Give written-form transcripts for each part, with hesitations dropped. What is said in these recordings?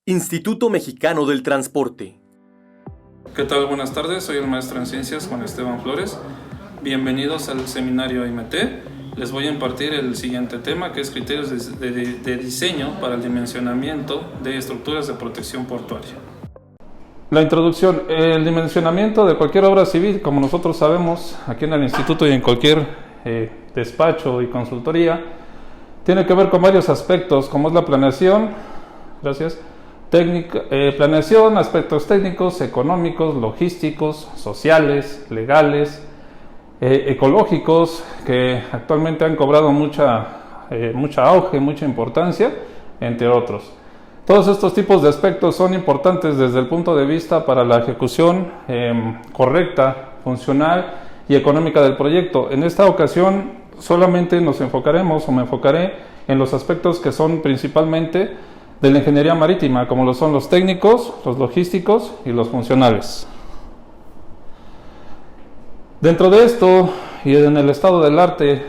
Instituto Mexicano del Transporte. ¿Qué tal? Buenas tardes, soy el maestro en Ciencias Juan Esteban Flores. Bienvenidos al seminario IMT. Les voy a impartir el siguiente tema, que es criterios de diseño para el dimensionamiento de estructuras de protección portuaria. La introducción. El dimensionamiento de cualquier obra civil, como nosotros sabemos aquí en el instituto y en cualquier despacho y consultoría, tiene que ver con varios aspectos, como es la planeación, planeación, aspectos técnicos, económicos, logísticos, sociales, legales, ecológicos, que actualmente han cobrado mucha auge, mucha importancia, entre otros. Todos estos tipos de aspectos son importantes desde el punto de vista para la ejecución correcta, funcional y económica del proyecto. En esta ocasión solamente me enfocaré en los aspectos que son principalmente de la ingeniería marítima, como lo son los técnicos, los logísticos y los funcionales. Dentro de esto y en el estado del arte,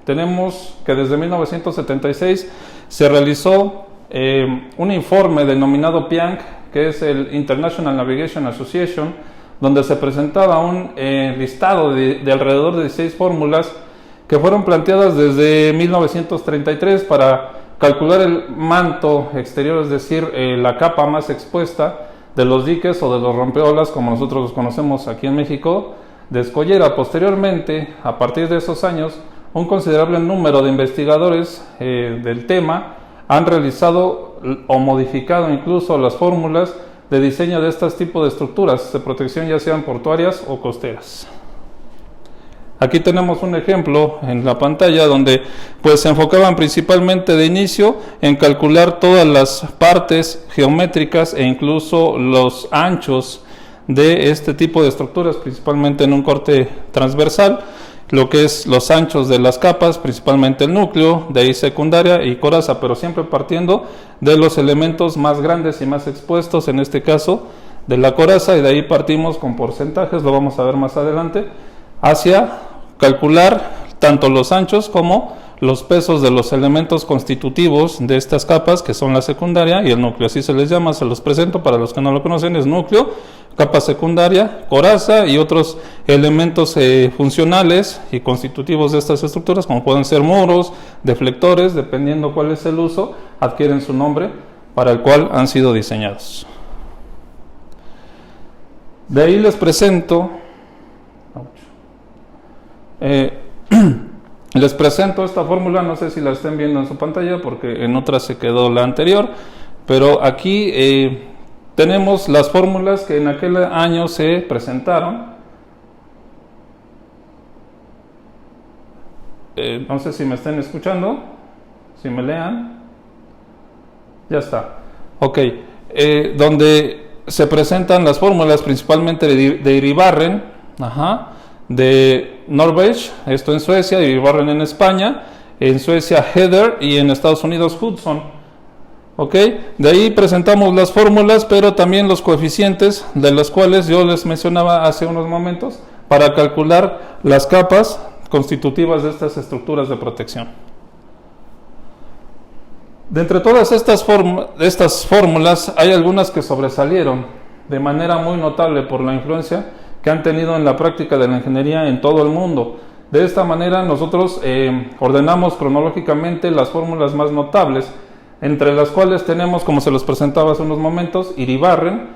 tenemos que desde 1976 se realizó un informe denominado PIANC, que es el International Navigation Association, donde se presentaba un listado de alrededor de 16 fórmulas que fueron planteadas desde 1933 para calcular el manto exterior, es decir, la capa más expuesta de los diques o de los rompeolas, como nosotros los conocemos aquí en México, de escollera. Posteriormente, a partir de esos años, un considerable número de investigadores del tema han realizado o modificado incluso las fórmulas de diseño de estos tipos de estructuras de protección, ya sean portuarias o costeras. Aquí tenemos un ejemplo en la pantalla donde pues se enfocaban principalmente de inicio en calcular todas las partes geométricas e incluso los anchos de este tipo de estructuras, principalmente en un corte transversal, lo que es los anchos de las capas, principalmente el núcleo, de ahí secundaria y coraza, pero siempre partiendo de los elementos más grandes y más expuestos, en este caso de la coraza, y de ahí partimos con porcentajes, lo vamos a ver más adelante, hacia calcular tanto los anchos como los pesos de los elementos constitutivos de estas capas, que son la secundaria y el núcleo, así se les llama. Se los presento para los que no lo conocen: es núcleo, capa secundaria, coraza y otros elementos funcionales y constitutivos de estas estructuras, como pueden ser muros, deflectores, dependiendo cuál es el uso, adquieren su nombre para el cual han sido diseñados. De ahí les presento esta fórmula. No sé si la estén viendo en su pantalla porque en otra se quedó la anterior, pero aquí tenemos las fórmulas que en aquel año se presentaron. No sé si me estén escuchando, si me lean. Ya está. Ok, donde se presentan las fórmulas principalmente de Iribarren, de Norwich, esto en Suecia, y Iribarren en España, en Suecia Heather y en Estados Unidos Hudson. Ok, de ahí presentamos las fórmulas, pero también los coeficientes, de los cuales yo les mencionaba hace unos momentos, para calcular las capas constitutivas de estas estructuras de protección. De entre todas estas fórmulas, hay algunas que sobresalieron de manera muy notable por la influencia que han tenido en la práctica de la ingeniería en todo el mundo. De esta manera nosotros ordenamos cronológicamente las fórmulas más notables, entre las cuales tenemos, como se los presentaba hace unos momentos, Iribarren,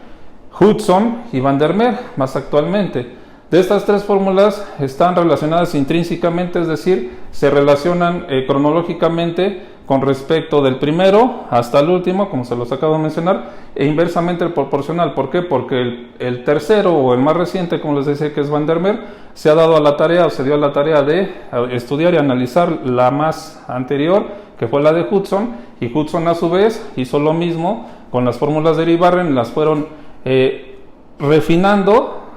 Hudson y Van der Meer, más actualmente. De estas tres fórmulas están relacionadas intrínsecamente, es decir, se relacionan cronológicamente con respecto del primero hasta el último, como se los acabo de mencionar, e inversamente proporcional. ¿Por qué? Porque el tercero o el más reciente, como les decía, que es Van der Meer, se dio a la tarea de estudiar y analizar la más anterior, que fue la de Hudson, y Hudson a su vez hizo lo mismo con las fórmulas de Iribarren, las fueron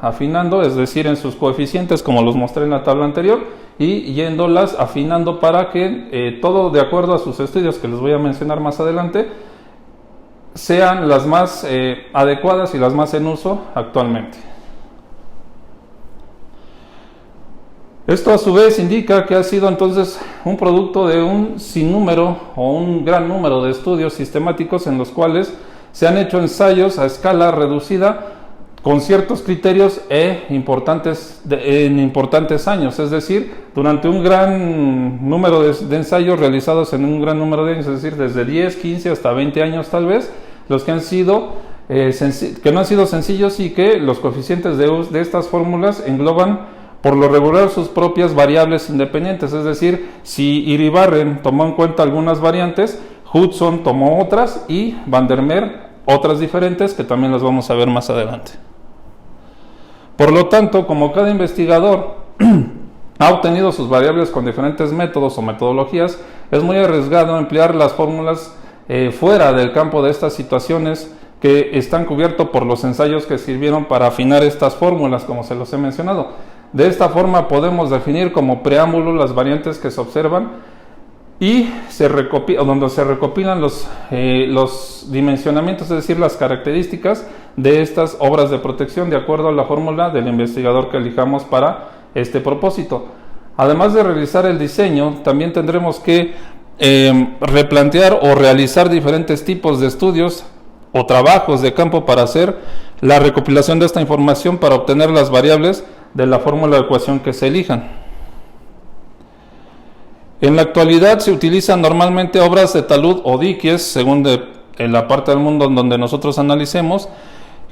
afinando, es decir, en sus coeficientes, como los mostré en la tabla anterior, y yéndolas afinando para que todo de acuerdo a sus estudios, que les voy a mencionar más adelante, sean las más adecuadas y las más en uso actualmente. Esto a su vez indica que ha sido entonces un producto de un sinnúmero o un gran número de estudios sistemáticos en los cuales se han hecho ensayos a escala reducida con ciertos criterios en importantes años, es decir, durante un gran número de ensayos realizados en un gran número de años, es decir, desde 10, 15 hasta 20 años tal vez, los que han sido que no han sido sencillos y que los coeficientes de estas fórmulas engloban por lo regular sus propias variables independientes, es decir, si Iribarren tomó en cuenta algunas variantes, Hudson tomó otras y Van der Meer otras diferentes que también las vamos a ver más adelante. Por lo tanto, como cada investigador ha obtenido sus variables con diferentes métodos o metodologías, es muy arriesgado emplear las fórmulas fuera del campo de estas situaciones que están cubiertos por los ensayos que sirvieron para afinar estas fórmulas, como se los he mencionado. De esta forma podemos definir como preámbulo las variantes que se observan y donde se recopilan los dimensionamientos, es decir, las características de estas obras de protección de acuerdo a la fórmula del investigador que elijamos para este propósito. Además de realizar el diseño, también tendremos que replantear o realizar diferentes tipos de estudios o trabajos de campo para hacer la recopilación de esta información para obtener las variables de la fórmula de ecuación que se elijan. En la actualidad se utilizan normalmente obras de talud o diques, según en la parte del mundo en donde nosotros analicemos,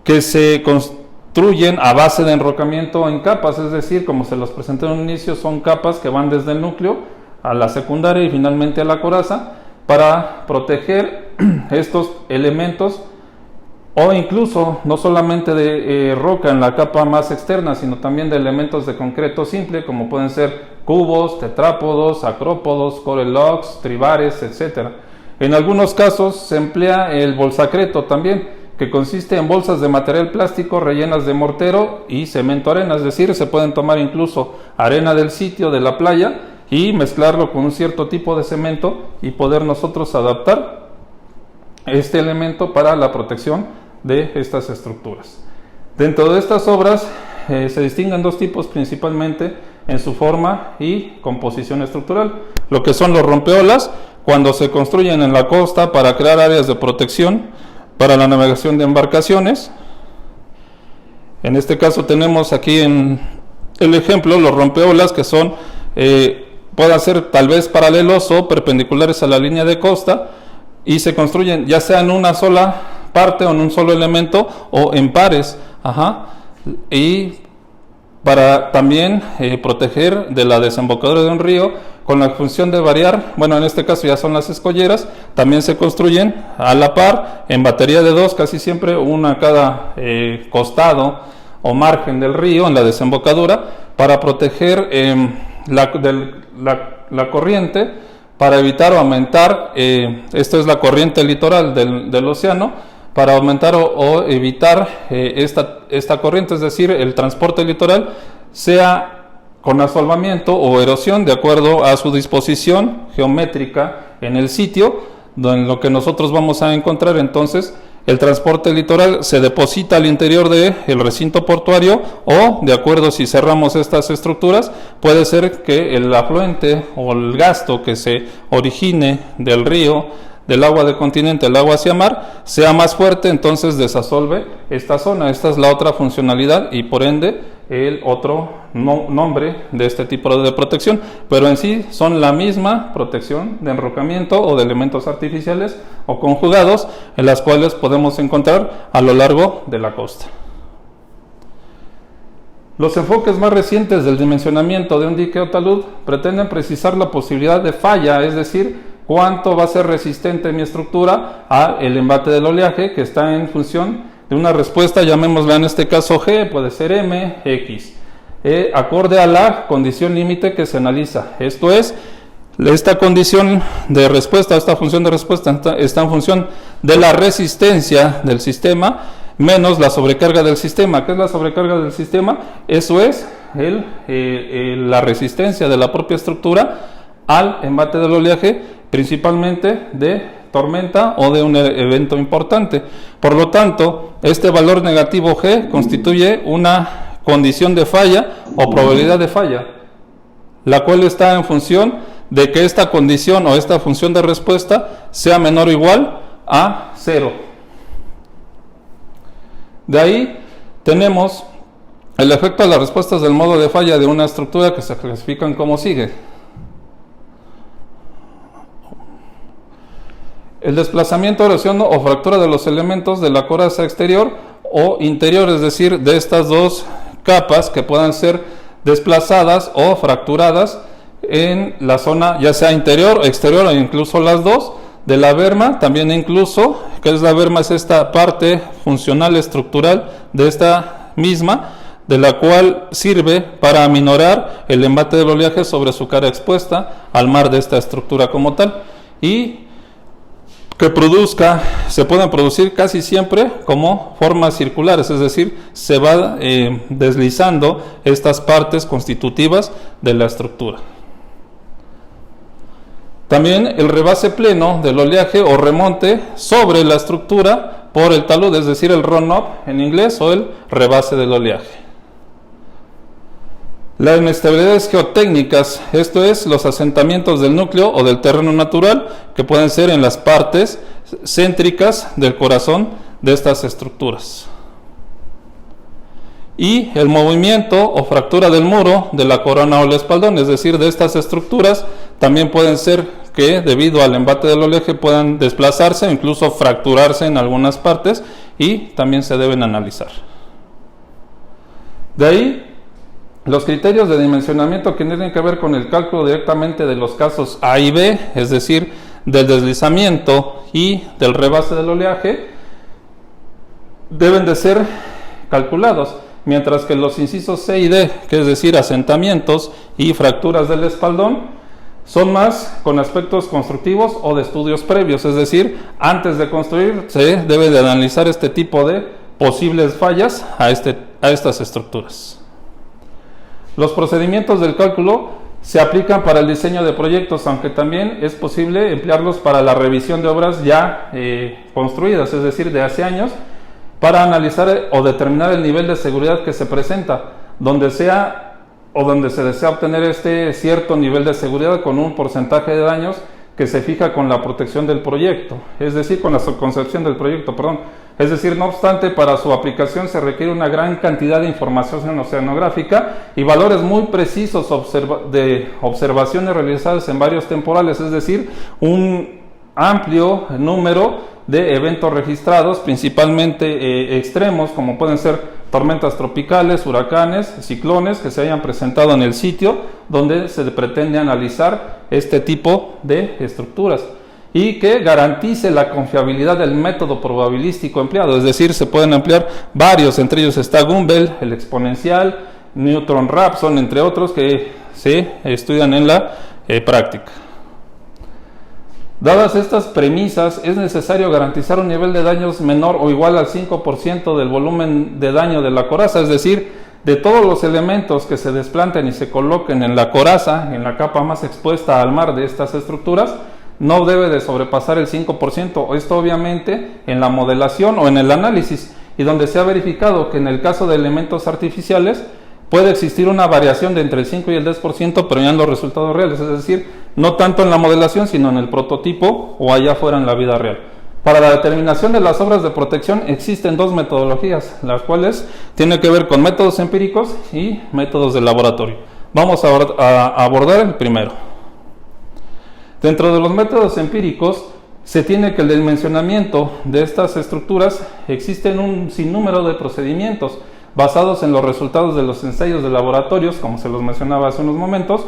que se construyen a base de enrocamiento en capas, es decir, como se los presenté en un inicio, son capas que van desde el núcleo a la secundaria y finalmente a la coraza para proteger estos elementos, o incluso no solamente de roca en la capa más externa, sino también de elementos de concreto simple, como pueden ser cubos, tetrápodos, acrópodos, core logs, tribares, etc. En algunos casos se emplea el bolsacreto también, que consiste en bolsas de material plástico rellenas de mortero y cemento arena, es decir, se pueden tomar incluso arena del sitio, de la playa, y mezclarlo con un cierto tipo de cemento y poder nosotros adaptar este elemento para la protección de estas estructuras. Dentro de estas obras se distinguen dos tipos principalmente en su forma y composición estructural, lo que son los rompeolas, cuando se construyen en la costa para crear áreas de protección para la navegación de embarcaciones. En este caso tenemos aquí en el ejemplo los rompeolas que son pueden ser tal vez paralelos o perpendiculares a la línea de costa y se construyen ya sea en una sola parte o en un solo elemento o en pares, y para también proteger de la desembocadura de un río con la función de variar, bueno, en este caso ya son las escolleras, también se construyen a la par en batería de dos, casi siempre una a cada costado o margen del río en la desembocadura para proteger la corriente, para evitar o aumentar, esto es la corriente litoral del océano, para aumentar o evitar esta corriente, es decir, el transporte litoral, sea con asolvamiento o erosión de acuerdo a su disposición geométrica en el sitio, en lo que nosotros vamos a encontrar. Entonces el transporte litoral se deposita al interior del recinto portuario, o de acuerdo si cerramos estas estructuras, puede ser que el afluente o el gasto que se origine del río, del agua del continente, el agua hacia mar, sea más fuerte, entonces desasolve esta zona. Esta es la otra funcionalidad y por ende el otro nombre de este tipo de protección, pero en sí son la misma protección de enrocamiento o de elementos artificiales o conjugados, en las cuales podemos encontrar a lo largo de la costa. Los enfoques más recientes del dimensionamiento de un dique o talud pretenden precisar la posibilidad de falla, es decir, cuánto va a ser resistente mi estructura al embate del oleaje, que está en función de una respuesta, llamémosla en este caso G, puede ser M, X, acorde a la condición límite que se analiza. Esto es, esta condición de respuesta, esta función de respuesta está en función de la resistencia del sistema menos la sobrecarga del sistema. ¿Qué es la sobrecarga del sistema? Eso es la resistencia de la propia estructura al embate del oleaje, principalmente de tormenta o de un evento importante. Por lo tanto, este valor negativo G constituye una condición de falla o probabilidad de falla, la cual está en función de que esta condición o esta función de respuesta sea menor o igual a 0. De ahí tenemos el efecto de las respuestas del modo de falla de una estructura, que se clasifican como sigue. El desplazamiento, erosión o fractura de los elementos de la coraza exterior o interior, es decir, de estas dos capas que puedan ser desplazadas o fracturadas en la zona ya sea interior o exterior, o incluso las dos, de la berma. También incluso, que es la berma, es esta parte funcional estructural de esta misma, de la cual sirve para aminorar el embate del oleaje sobre su cara expuesta al mar de esta estructura como tal, y que se pueden producir casi siempre como formas circulares, es decir, se va deslizando estas partes constitutivas de la estructura. También el rebase pleno del oleaje o remonte sobre la estructura por el talud, es decir, el run-up en inglés, o el rebase del oleaje. Las inestabilidades geotécnicas, esto es, los asentamientos del núcleo o del terreno natural, que pueden ser en las partes céntricas del corazón de estas estructuras. Y el movimiento o fractura del muro de la corona o el espaldón, es decir, de estas estructuras, también pueden ser que debido al embate del oleaje puedan desplazarse o incluso fracturarse en algunas partes, y también se deben analizar. De ahí, los criterios de dimensionamiento que tienen que ver con el cálculo directamente de los casos A y B, es decir, del deslizamiento y del rebase del oleaje, deben de ser calculados, mientras que los incisos C y D, que es decir, asentamientos y fracturas del espaldón, son más con aspectos constructivos o de estudios previos, es decir, antes de construir se debe de analizar este tipo de posibles fallas a estas estructuras. Los procedimientos del cálculo se aplican para el diseño de proyectos, aunque también es posible emplearlos para la revisión de obras ya construidas, es decir, de hace años, para analizar o determinar el nivel de seguridad que se presenta, donde se desea obtener este cierto nivel de seguridad con un porcentaje de daños que se fija con la protección del proyecto, es decir, con la concepción del proyecto, Es decir, no obstante, para su aplicación se requiere una gran cantidad de información oceanográfica y valores muy precisos de observaciones realizadas en varios temporales, es decir, un amplio número de eventos registrados, principalmente extremos, como pueden ser tormentas tropicales, huracanes, ciclones, que se hayan presentado en el sitio donde se pretende analizar este tipo de estructuras, y que garantice la confiabilidad del método probabilístico empleado, es decir, se pueden emplear varios, entre ellos está Gumbel, el exponencial, Newton-Raphson, entre otros que se estudian en la práctica. Dadas estas premisas, es necesario garantizar un nivel de daños menor o igual al 5% del volumen de daño de la coraza, es decir, de todos los elementos que se desplanten y se coloquen en la coraza, en la capa más expuesta al mar de estas estructuras, no debe de sobrepasar el 5%, esto obviamente en la modelación o en el análisis, y donde se ha verificado que en el caso de elementos artificiales puede existir una variación de entre el 5 y el 10%, pero ya en los resultados reales, es decir, no tanto en la modelación, sino en el prototipo o allá fuera en la vida real. Para la determinación de las obras de protección existen dos metodologías, las cuales tienen que ver con métodos empíricos y métodos de laboratorio. Vamos a abordar el primero. Dentro de los métodos empíricos se tiene que el dimensionamiento de estas estructuras existen un sinnúmero de procedimientos basados en los resultados de los ensayos de laboratorios, como se los mencionaba hace unos momentos,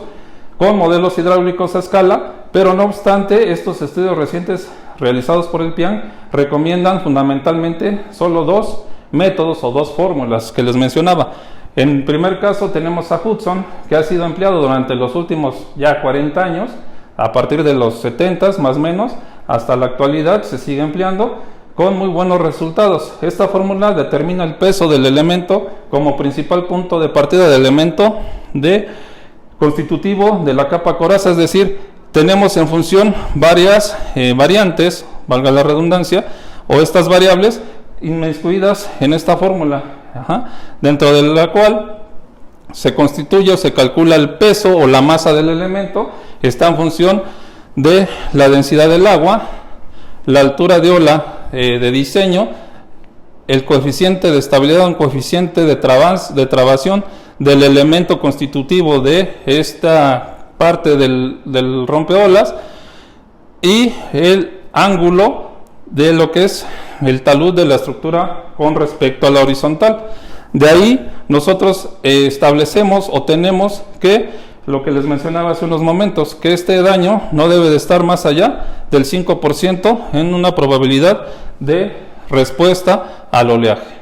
con modelos hidráulicos a escala, pero no obstante, estos estudios recientes realizados por el PIAN recomiendan fundamentalmente solo dos métodos o dos fórmulas que les mencionaba. En primer caso tenemos a Hudson, que ha sido empleado durante los últimos ya 40 años, a partir de los 70 más o menos, hasta la actualidad se sigue empleando con muy buenos resultados. Esta fórmula determina el peso del elemento como principal punto de partida del elemento constitutivo de la capa coraza, es decir, tenemos en función varias variantes, valga la redundancia, o estas variables inmiscuidas en esta fórmula, dentro de la cual se constituye o se calcula el peso o la masa del elemento, está en función de la densidad del agua, la altura de ola de diseño, el coeficiente de estabilidad, un coeficiente de trabación del elemento constitutivo de esta parte del rompeolas y el ángulo de lo que es el talud de la estructura con respecto a la horizontal. De ahí nosotros establecemos o tenemos que lo que les mencionaba hace unos momentos, que este daño no debe de estar más allá del 5% en una probabilidad de respuesta al oleaje.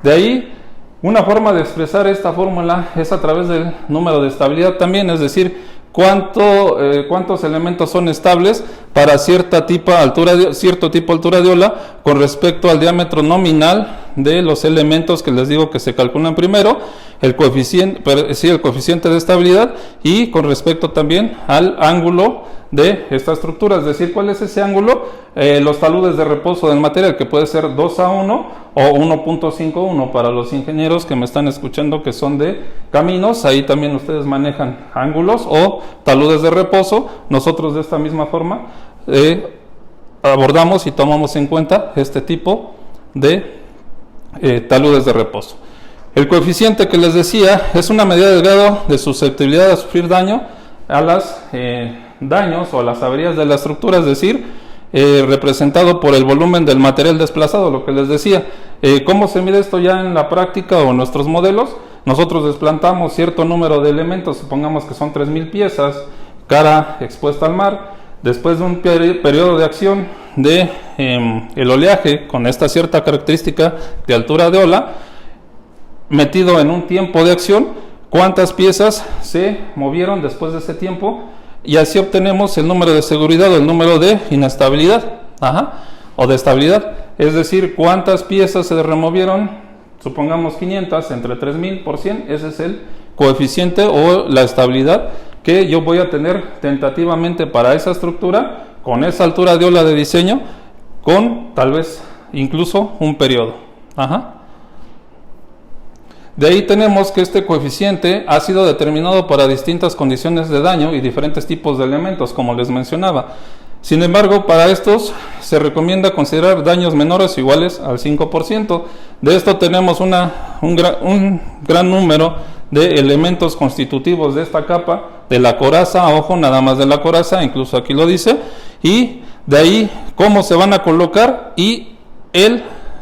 De ahí, una forma de expresar esta fórmula es a través del número de estabilidad también, es decir, cuántos elementos son estables para cierto tipo de altura de ola con respecto al diámetro nominal de los elementos que les digo que se calculan primero, el coeficiente de estabilidad y con respecto también al ángulo de esta estructura, es decir, ¿cuál es ese ángulo? Los taludes de reposo del material, que puede ser 2:1 o 1.51 para los ingenieros que me están escuchando que son de caminos, ahí también ustedes manejan ángulos o taludes de reposo. Nosotros de esta misma forma abordamos y tomamos en cuenta este tipo de taludes de reposo. El coeficiente que les decía es una medida del grado de susceptibilidad a sufrir daño a las daños o a las averías de la estructura, es decir, representado por el volumen del material desplazado, lo que les decía. ¿Cómo se mide esto ya en la práctica o en nuestros modelos? Nosotros desplantamos cierto número de elementos, supongamos que son 3000 piezas, cara expuesta al mar. Después de un periodo de acción de el oleaje con esta cierta característica de altura de ola, metido en un tiempo de acción, cuántas piezas se movieron después de ese tiempo, y así obtenemos el número de seguridad o el número de inestabilidad o de estabilidad, es decir, cuántas piezas se removieron, supongamos 500 entre 3000 por 100, ese es el coeficiente o la estabilidad que yo voy a tener tentativamente para esa estructura con esa altura de ola de diseño, con tal vez incluso un periodo. De ahí tenemos que este coeficiente ha sido determinado para distintas condiciones de daño y diferentes tipos de elementos, como les mencionaba. Sin embargo, para estos se recomienda considerar daños menores o iguales al 5%. De esto tenemos un gran número de elementos constitutivos de esta capa, de la coraza, ojo, nada más de la coraza, incluso aquí lo dice, y de ahí cómo se van a colocar y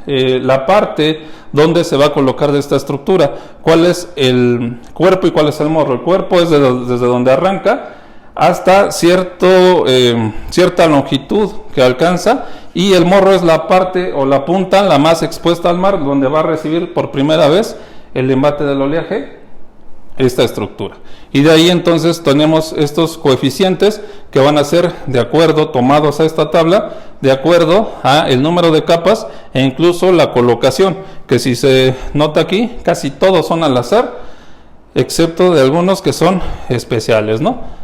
la parte donde se va a colocar de esta estructura, cuál es el cuerpo y cuál es el morro. El cuerpo es desde donde arranca hasta cierta longitud que alcanza, y el morro es la parte o la punta la más expuesta al mar, donde va a recibir por primera vez el embate del oleaje esta estructura. Y de ahí entonces tenemos estos coeficientes que van a ser de acuerdo, tomados a esta tabla, de acuerdo a el número de capas e incluso la colocación, que si se nota aquí, casi todos son al azar, excepto de algunos que son especiales, ¿no?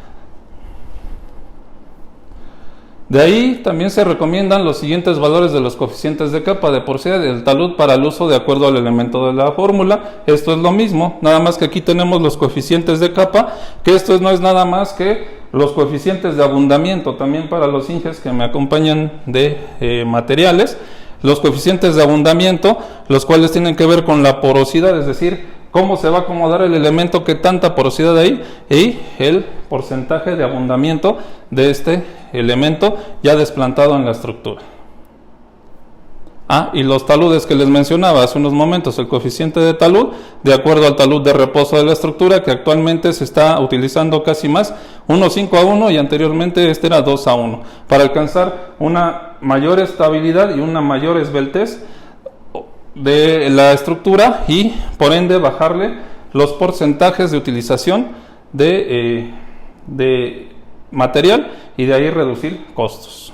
De ahí también se recomiendan los siguientes valores de los coeficientes de capa, de porosidad y del talud para el uso de acuerdo al elemento de la fórmula. Esto es lo mismo, nada más que aquí tenemos los coeficientes de capa, que esto no es nada más que los coeficientes de abundamiento, también para los inges que me acompañan de materiales, los coeficientes de abundamiento, los cuales tienen que ver con la porosidad, es decir, cómo se va a acomodar el elemento, qué tanta porosidad hay, y el porcentaje de abundamiento de este elemento ya desplantado en la estructura. Y los taludes que les mencionaba hace unos momentos, el coeficiente de talud, de acuerdo al talud de reposo de la estructura, que actualmente se está utilizando casi más, 1:5:1, y anteriormente este era 2:1, para alcanzar una mayor estabilidad y una mayor esbeltez de la estructura, y por ende bajarle los porcentajes de utilización de material, y de ahí reducir costos.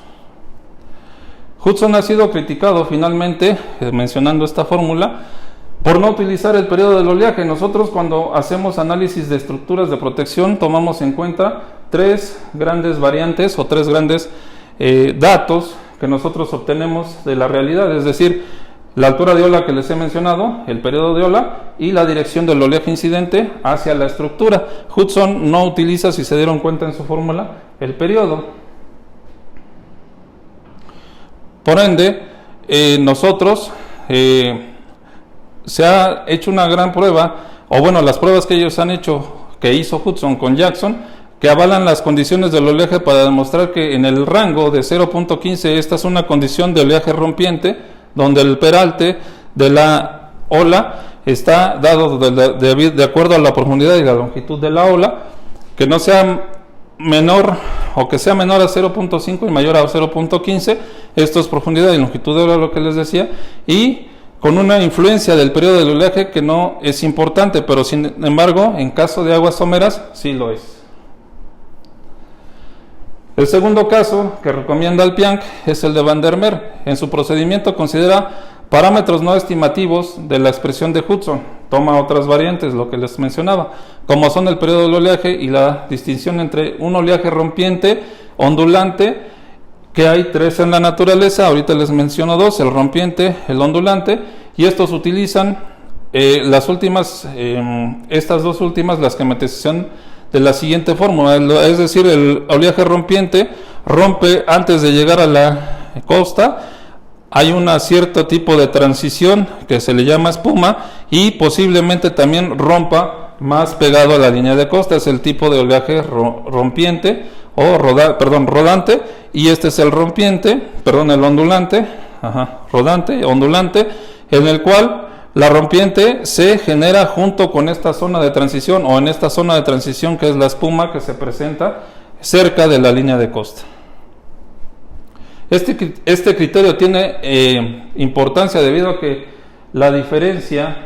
Hudson ha sido criticado finalmente, mencionando esta fórmula, por no utilizar el periodo del oleaje. Nosotros, cuando hacemos análisis de estructuras de protección, tomamos en cuenta tres grandes variantes o tres grandes datos que nosotros obtenemos de la realidad, es decir, la altura de ola que les he mencionado, el periodo de ola y la dirección del oleaje incidente hacia la estructura. Hudson no utiliza, si se dieron cuenta en su fórmula, el periodo. Por ende, nosotros se ha hecho una gran prueba, o bueno, las pruebas que ellos han hecho, que hizo Hudson con Jackson, que avalan las condiciones del oleaje para demostrar que en el rango de 0.15 esta es una condición de oleaje rompiente, donde el peralte de la ola está dado de acuerdo a la profundidad y la longitud de la ola, que no sea menor o que sea menor a 0.5 y mayor a 0.15, esto es profundidad y longitud de ola, lo que les decía, y con una influencia del periodo del oleaje que no es importante, pero sin embargo en caso de aguas someras sí lo es. El segundo caso que recomienda el Pianch es el de Van der Meer. En su procedimiento considera parámetros no estimativos de la expresión de Hudson. Toma otras variantes, lo que les mencionaba, como son el periodo del oleaje y la distinción entre un oleaje rompiente, ondulante, que hay tres en la naturaleza. Ahorita les menciono dos, el rompiente, el ondulante, y estos utilizan estas dos últimas, las que meteorización de la siguiente fórmula, es decir, el oleaje rompiente rompe antes de llegar a la costa, hay un cierto tipo de transición que se le llama espuma y posiblemente también rompa más pegado a la línea de costa, es el tipo de oleaje rompiente o rodante, y este es el el ondulante, ondulante, en el cual la rompiente se genera junto con esta zona de transición o en esta zona de transición que es la espuma que se presenta cerca de la línea de costa. Este criterio tiene importancia debido a que la diferencia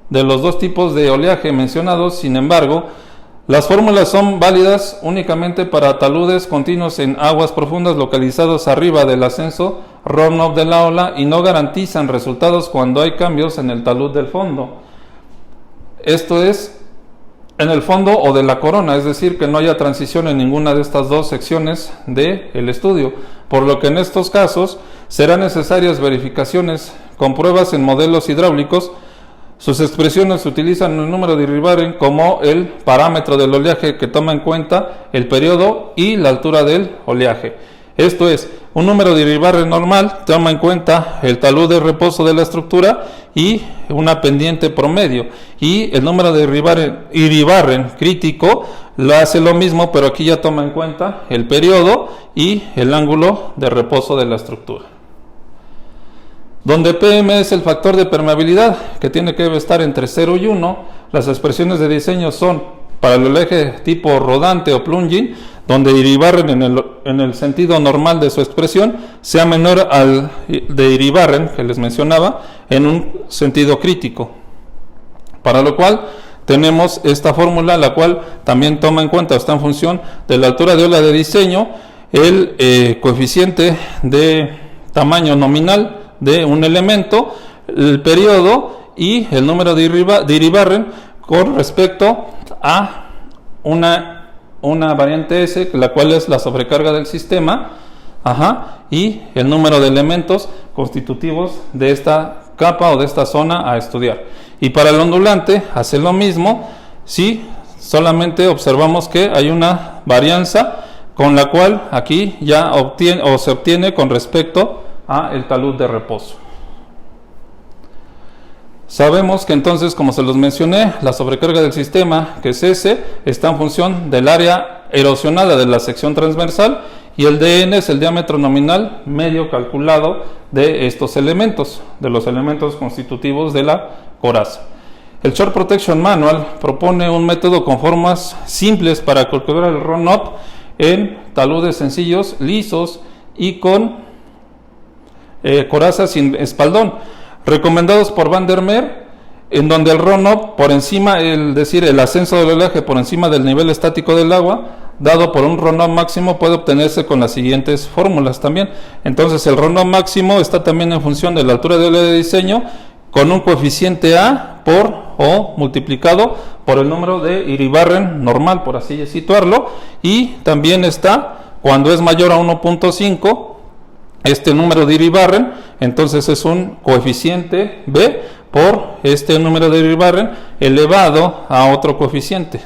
de los dos tipos de oleaje mencionados, sin embargo, las fórmulas son válidas únicamente para taludes continuos en aguas profundas localizados arriba del ascenso run-up de la ola y no garantizan resultados cuando hay cambios en el talud del fondo. Esto es, en el fondo o de la corona, es decir, que no haya transición en ninguna de estas dos secciones del estudio, por lo que en estos casos serán necesarias verificaciones con pruebas en modelos hidráulicos. Sus expresiones utilizan el número de Irribarren como el parámetro del oleaje que toma en cuenta el periodo y la altura del oleaje. Esto es, un número de Irribarren normal toma en cuenta el talud de reposo de la estructura y una pendiente promedio, y el número de Irribarren crítico lo hace lo mismo, pero aquí ya toma en cuenta el periodo y el ángulo de reposo de la estructura. Donde PM es el factor de permeabilidad, que tiene que estar entre 0 y 1, las expresiones de diseño son para el oleaje tipo rodante o plunging, donde Irribarren en el sentido normal de su expresión sea menor al de Irribarren que les mencionaba en un sentido crítico, para lo cual tenemos esta fórmula, la cual también toma en cuenta, está en función de la altura de ola de diseño, el coeficiente de tamaño nominal de un elemento, el periodo y el número de Irribarren con respecto a una variante S, la cual es la sobrecarga del sistema, y el número de elementos constitutivos de esta capa o de esta zona a estudiar. Y para el ondulante hace lo mismo, si solamente observamos que hay una varianza con la cual aquí ya se obtiene con respecto a el talud de reposo. Sabemos que entonces, como se los mencioné, la sobrecarga del sistema, que es S, está en función del área erosionada de la sección transversal, y el dN es el diámetro nominal medio calculado de estos elementos, de los elementos constitutivos de la coraza. El Shore Protection Manual propone un método con formas simples para calcular el run-up en taludes sencillos, lisos y con corazas sin espaldón, recomendados por Van der Meer, en donde el run-up por encima, el ascenso del oleaje por encima del nivel estático del agua, dado por un run-up máximo, puede obtenerse con las siguientes fórmulas también. Entonces el run-up máximo está también en función de la altura de ola de diseño, con un coeficiente A por o multiplicado por el número de Irribarren normal, por así situarlo, y también está, cuando es mayor a 1.5, este número de Irribarren, entonces es un coeficiente B por este número de Irribarren elevado a otro coeficiente.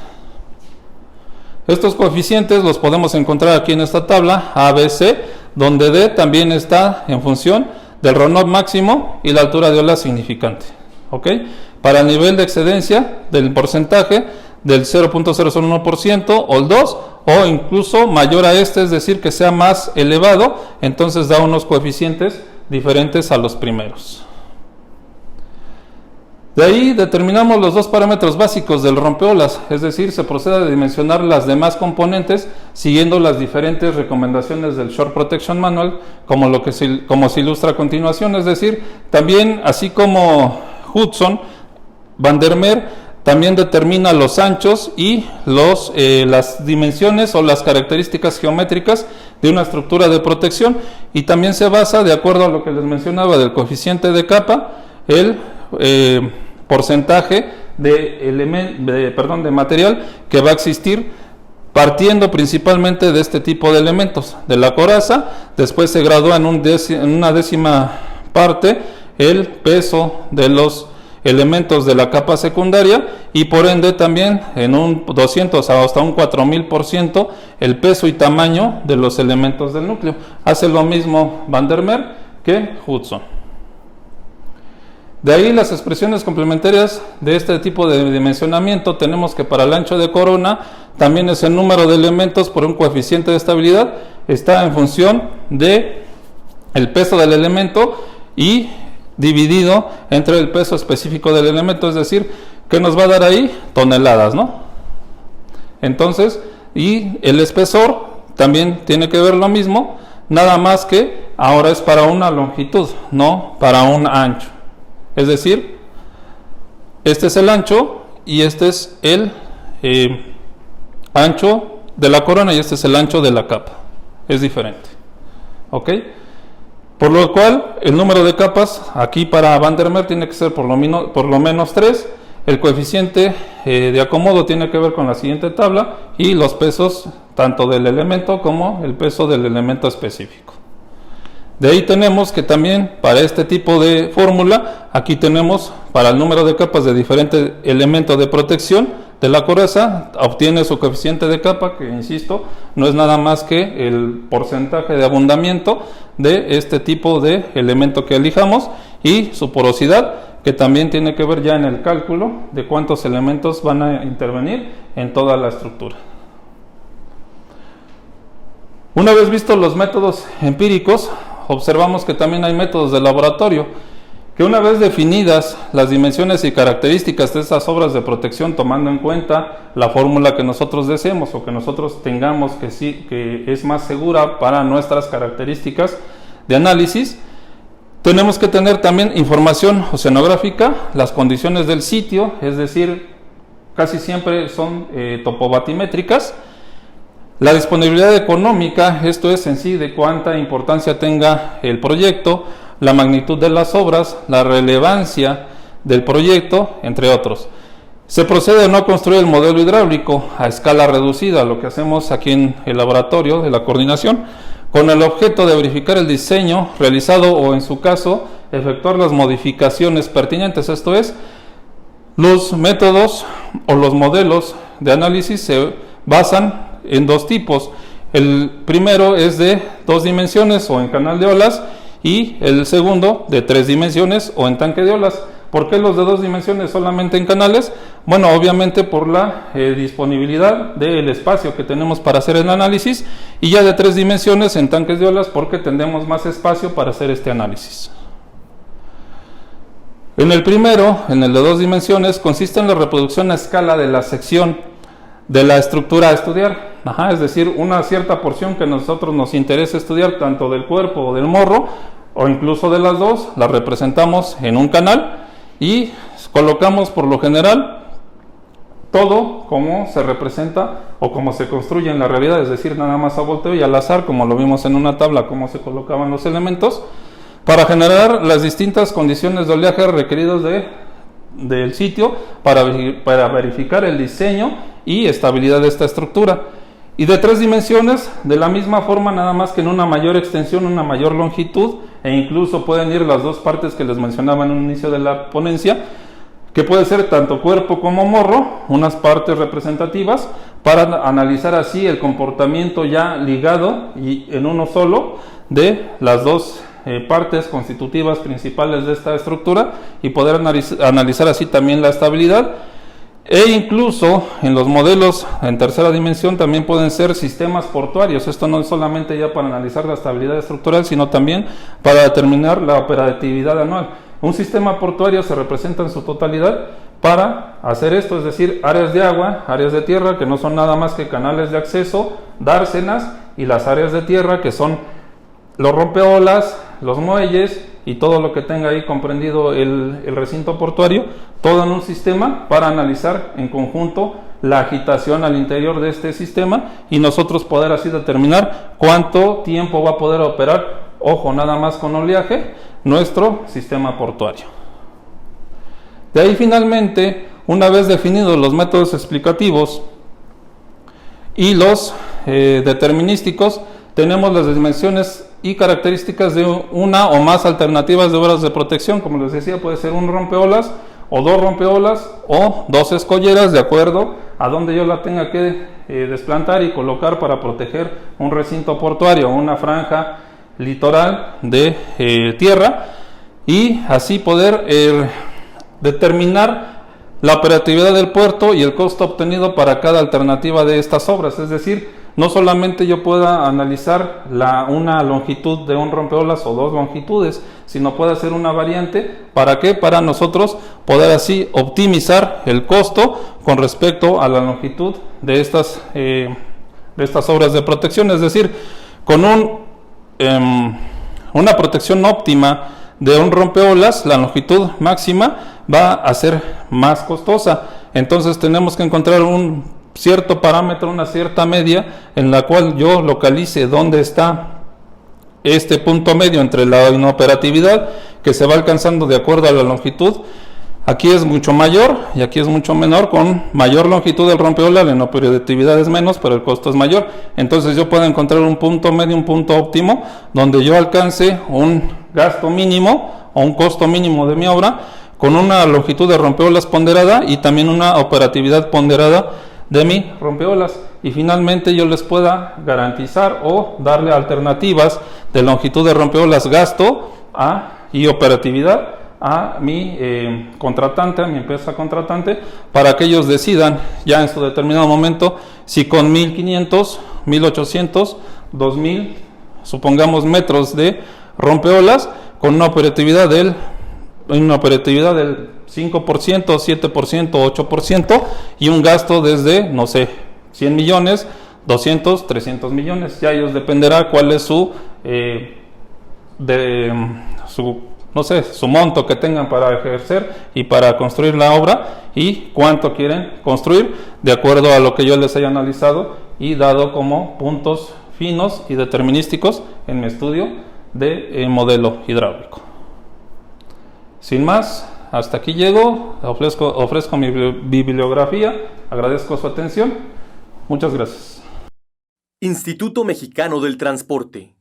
Estos coeficientes los podemos encontrar aquí en esta tabla ABC, donde D también está en función del RONOT máximo y la altura de ola significante. ¿Ok? Para el nivel de excedencia del porcentaje del 0.001% o el 2, o incluso mayor a este, es decir, que sea más elevado, entonces da unos coeficientes diferentes a los primeros. De ahí determinamos los dos parámetros básicos del rompeolas, es decir, se procede a dimensionar las demás componentes siguiendo las diferentes recomendaciones del Shore Protection Manual, como se ilustra a continuación. Es decir, también, así como Hudson, Van der Meer también determina los anchos y las dimensiones o las características geométricas de una estructura de protección, y también se basa, de acuerdo a lo que les mencionaba del coeficiente de capa, el porcentaje de material que va a existir, partiendo principalmente de este tipo de elementos, de la coraza. Después se gradúa en una décima parte el peso de los elementos de la capa secundaria, y por ende también en un 200 hasta un 4000% el peso y tamaño de los elementos del núcleo. Hace lo mismo Van der Meer que Hudson. De ahí las expresiones complementarias de este tipo de dimensionamiento. Tenemos que para el ancho de corona también es el número de elementos por un coeficiente de estabilidad, está en función de el peso del elemento y dividido entre el peso específico del elemento, es decir, que nos va a dar ahí toneladas, ¿no? Entonces, y el espesor también tiene que ver lo mismo, nada más que ahora es para una longitud, no para un ancho. Es decir, este es el ancho y este es el ancho de la corona y este es el ancho de la capa. Es diferente. ¿Ok? Por lo cual, el número de capas aquí para Van der Meer tiene que ser por lo menos 3. El coeficiente de acomodo tiene que ver con la siguiente tabla, y los pesos tanto del elemento como el peso del elemento específico. De ahí tenemos que también para este tipo de fórmula, aquí tenemos para el número de capas de diferentes elementos de protección de la coraza, obtiene su coeficiente de capa, que insisto, no es nada más que el porcentaje de abundamiento de este tipo de elemento que elijamos, y su porosidad, que también tiene que ver ya en el cálculo de cuántos elementos van a intervenir en toda la estructura. Una vez vistos los métodos empíricos, observamos que también hay métodos de laboratorio, que una vez definidas las dimensiones y características de estas obras de protección, tomando en cuenta la fórmula que nosotros deseemos o que nosotros tengamos que es más segura para nuestras características de análisis, tenemos que tener también información oceanográfica, las condiciones del sitio, es decir, casi siempre son topobatimétricas. La disponibilidad económica, esto es en sí de cuánta importancia tenga el proyecto, la magnitud de las obras, la relevancia del proyecto, entre otros. Se procede a no construir el modelo hidráulico a escala reducida, lo que hacemos aquí en el laboratorio de la coordinación, con el objeto de verificar el diseño realizado o, en su caso, efectuar las modificaciones pertinentes. Esto es, los métodos o los modelos de análisis se basan en dos tipos. El primero es de 2 dimensiones o en canal de olas, y el segundo de 3 dimensiones o en tanque de olas. ¿Por qué los de 2 dimensiones solamente en canales? Bueno, obviamente por la disponibilidad del espacio que tenemos para hacer el análisis, y ya de 3 dimensiones en tanques de olas porque tendremos más espacio para hacer este análisis. En el primero, en el de 2 dimensiones, consiste en la reproducción a escala de la sección de la estructura a estudiar. Es decir, una cierta porción que a nosotros nos interesa estudiar, tanto del cuerpo o del morro, o incluso de las dos, la representamos en un canal y colocamos por lo general todo como se representa o como se construye en la realidad, es decir, nada más a volteo y al azar, como lo vimos en una tabla, cómo se colocaban los elementos, para generar las distintas condiciones de oleaje requeridos del sitio para verificar el diseño y estabilidad de esta estructura. Y de 3 dimensiones, de la misma forma, nada más que en una mayor extensión, una mayor longitud, e incluso pueden ir las dos partes que les mencionaba en un inicio de la ponencia, que puede ser tanto cuerpo como morro, unas partes representativas, para analizar así el comportamiento ya ligado y en uno solo de las dos partes constitutivas principales de esta estructura y poder analizar así también la estabilidad. E incluso en los modelos en tercera dimensión también pueden ser sistemas portuarios. Esto no es solamente ya para analizar la estabilidad estructural, sino también para determinar la operatividad anual. Un sistema portuario se representa en su totalidad para hacer esto, es decir, áreas de agua, áreas de tierra, que no son nada más que canales de acceso, dársenas, y las áreas de tierra, que son los rompeolas, los muelles y todo lo que tenga ahí comprendido el recinto portuario, todo en un sistema para analizar en conjunto la agitación al interior de este sistema y nosotros poder así determinar cuánto tiempo va a poder operar, ojo, nada más con oleaje, nuestro sistema portuario. De ahí finalmente, una vez definidos los métodos explicativos y los determinísticos, tenemos las dimensiones y características de una o más alternativas de obras de protección. Como les decía, puede ser un rompeolas o dos rompeolas o dos escolleras, de acuerdo a donde yo la tenga que desplantar y colocar para proteger un recinto portuario, una franja litoral de tierra, y así poder determinar la operatividad del puerto y el costo obtenido para cada alternativa de estas obras. Es decir, no solamente yo pueda analizar una longitud de un rompeolas o dos longitudes, sino puede ser una variante. ¿Para qué? Para nosotros poder así optimizar el costo con respecto a la longitud de estas obras de protección. Es decir, con una protección óptima de un rompeolas, la longitud máxima va a ser más costosa. Entonces tenemos que encontrar un cierto parámetro, una cierta media en la cual yo localice dónde está este punto medio entre la inoperatividad que se va alcanzando de acuerdo a la longitud. Aquí es mucho mayor y aquí es mucho menor. Con mayor longitud del rompeolas la inoperatividad es menos, pero el costo es mayor. Entonces yo puedo encontrar un punto medio, un punto óptimo donde yo alcance un gasto mínimo o un costo mínimo de mi obra con una longitud de rompeolas ponderada y también una operatividad ponderada de mi rompeolas, y finalmente yo les pueda garantizar o darle alternativas de longitud de rompeolas, gasto y operatividad a mi contratante, a mi empresa contratante, para que ellos decidan ya en su determinado momento si con 1500, 1800, 2000, supongamos, metros de rompeolas con una operatividad del 5%, 7%, 8% y un gasto desde, no sé, 100 millones, 200, 300 millones. Ya ellos dependerá cuál es su monto que tengan para ejercer y para construir la obra y cuánto quieren construir de acuerdo a lo que yo les haya analizado y dado como puntos finos y determinísticos en mi estudio de modelo hidráulico. Sin más, hasta aquí llego, ofrezco mi bibliografía, agradezco su atención, muchas gracias. Instituto Mexicano del Transporte.